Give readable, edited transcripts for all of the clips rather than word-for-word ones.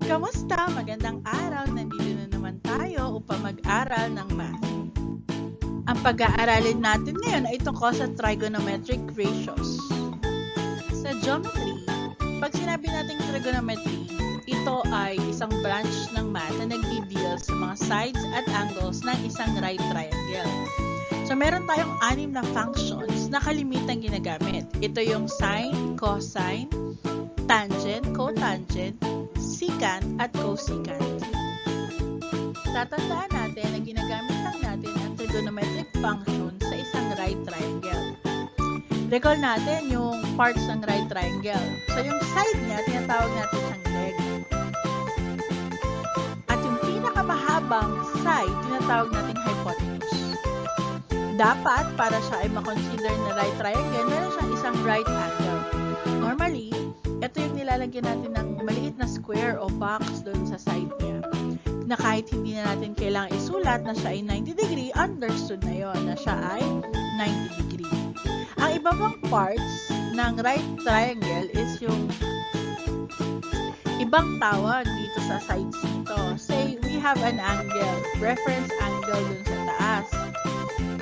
Kamusta? Magandang araw! Nandito na naman tayo upang mag-aral ng math. Ang pag-aaralin natin ngayon ay tungkol sa trigonometric ratios. Sa geometry, pag sinabi nating trigonometry, ito ay isang branch ng math na nagdi-deal sa mga sides at angles ng isang right triangle. So, meron tayong 6 na functions na kalimitang ginagamit. Ito yung sine, cosine, tangent, cotangent, secant at cosecant. Tatandaan natin na ginagamit lang natin ang trigonometric function sa isang right triangle. Recall natin yung parts ng right triangle. So, yung side niya, tinatawag natin siyang leg. At yung pinakamahabang side, tinatawag natin hypotenuse. Dapat, para siya ay makonsider na right triangle, meron siyang isang right angle. Normally, ito yung nilalagyan natin ng maliit na square o box doon sa side niya. Na kahit hindi na natin kailangang isulat na siya ay 90 degree, understood na yon na siya ay 90 degree. Ang iba pang parts ng right triangle is yung ibang tawag dito sa sides nito. Say, we have an angle, reference angle dun sa taas.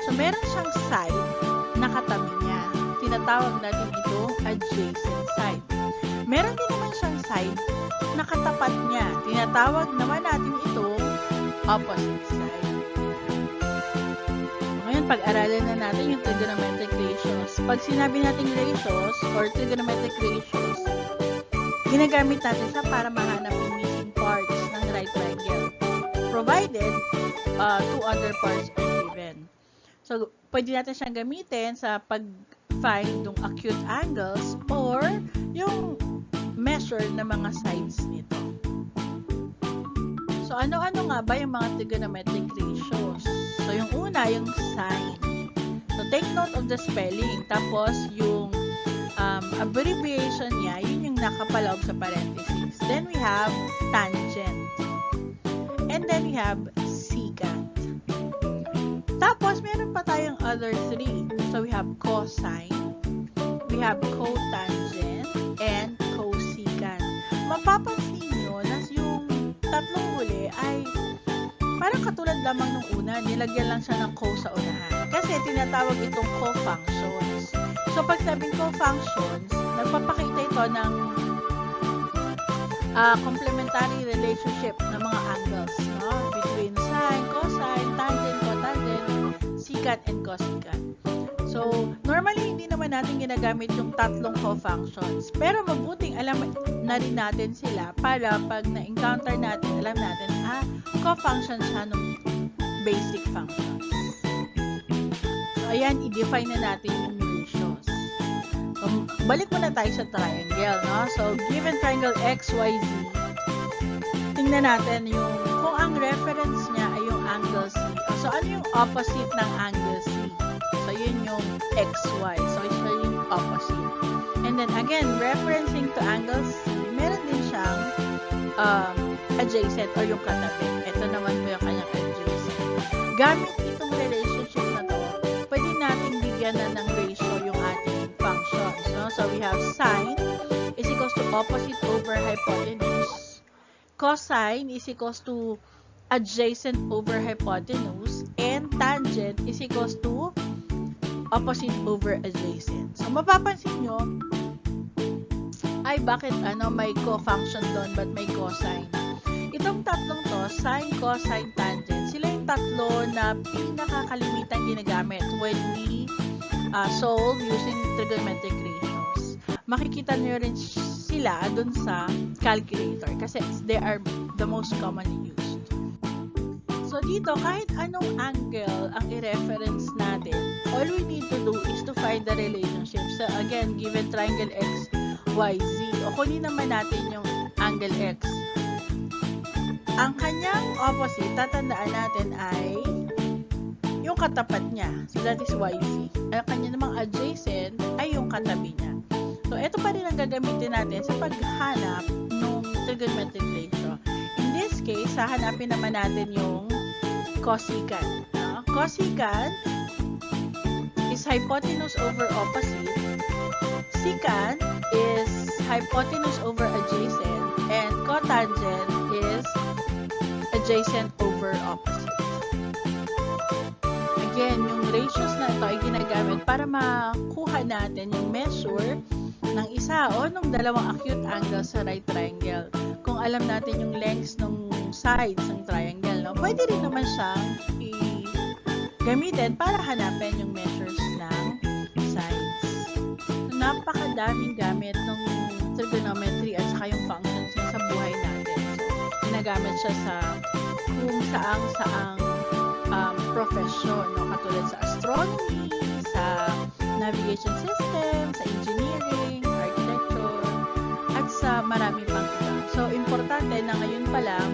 So, meron siyang side na katabi niya. Tinatawag natin ito adjacent side. Meron din naman siyang side na katapat niya. Tinatawag naman natin itong opposite side. So, ngayon, pag-aralan na natin yung trigonometric ratios. Pag sinabi natin ratios or trigonometric ratios, ginagamit natin siya para mahanap yung missing parts ng right triangle. Provided, two other parts are given. So, pwede natin siyang gamitin sa pag-find ng acute angles or yung measure ng mga sides nito. So, ano-ano nga ba yung mga trigonometric ratios? So, yung una, yung sine. So, take note of the spelling. Tapos, yung abbreviation niya, yun yung nakapaloob sa parentheses. Then, we have tangent. And then, we have secant. Tapos, meron pa tayong other 3. So, we have cosine, we have cotangent, and cosecant. Mapapansin nyo na yung tatlong huli ay parang katulad lamang nung una, nilagyan lang siya ng co sa unahan. Kasi tinatawag itong co-functions. So, pag sabing co-functions, nagpapakita ito ng complementary relationship ng mga angles, no? Between sine, cosine, tangent, cotangent, secant, and cosecant. So, normally, hindi naman natin ginagamit yung tatlong co-functions. Pero mabuting alam na rin natin sila para pag na-encounter natin, alam natin, co-functions siya ng basic functions. So, ayan, i-define na natin yung ratios. So, balik muna tayo sa triangle, no? So, given triangle XYZ, tingnan natin yung, kung ang reference niya ay yung angle C. So, ano yung opposite ng angle C? So, yun yung XY. So, siya yung opposite. And then, again, referencing to angle C, meron din siyang adjacent or yung katabi. Ito naman po yung kanyang adjacent. Gamit itong relationship na to, pwede natin bigyan na ng ratio yung ating functions. No? So, we have sine is equals to opposite over hypotenuse. Cosine is equals to adjacent over hypotenuse. And tangent is equals to opposite over adjacent. So, mapapansin nyo, ay bakit may co-function doon but may cosine? Itong tatlong to, sine, cosine, tangent, sila yung tatlo na pinakakalimitang ginagamit when we solve using trigonometric ratios. Makikita nyo rin sila doon sa calculator kasi they are the most commonly used. So, dito, kahit anong angle ang i-reference natin, all we need to do is to find the relationship. So, again, given triangle X, Y, Z, o kunin naman natin yung angle X. Ang kanyang opposite, tatandaan natin ay yung katapat niya. So, that is YZ. Ang kanya namang adjacent ay yung katabi niya. So, ito pa rin ang gagamitin natin sa paghanap ng trigonometric ratio. In this case, hahanapin naman natin yung cosecant. Cosecant is hypotenuse over opposite. Secant is hypotenuse over adjacent. And cotangent adjacent over opposite. Again, yung ratios na ito ay ginagamit para makuha natin yung measure ng isa o ng dalawang acute angles sa right triangle. Kung alam natin yung lengths ng sides ng triangle, no? Pwede rin naman siyang gamitin para hanapin yung measures ng sides. So, napakadaming gamit ng trigonometry at saka yung functions niya sa buhay natin. So, ginagamit siya sa kung saang profession, no? Katulad sa astronomy, sa navigation system, sa engineering, architecture, at sa marami pang iba. So, importante na ngayon pa lang,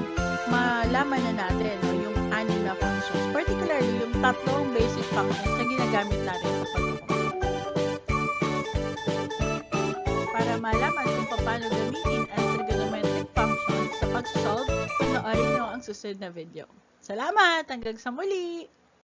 malaman na natin, no, yung anim na functions, particularly yung tatlong basic functions na ginagamit natin sa pag-compute. Para malaman kung paano gamitin ang trigonometric functions sa pag-solve, panoorin nyo ang susunod na video. Salamat! Hanggang sa muli!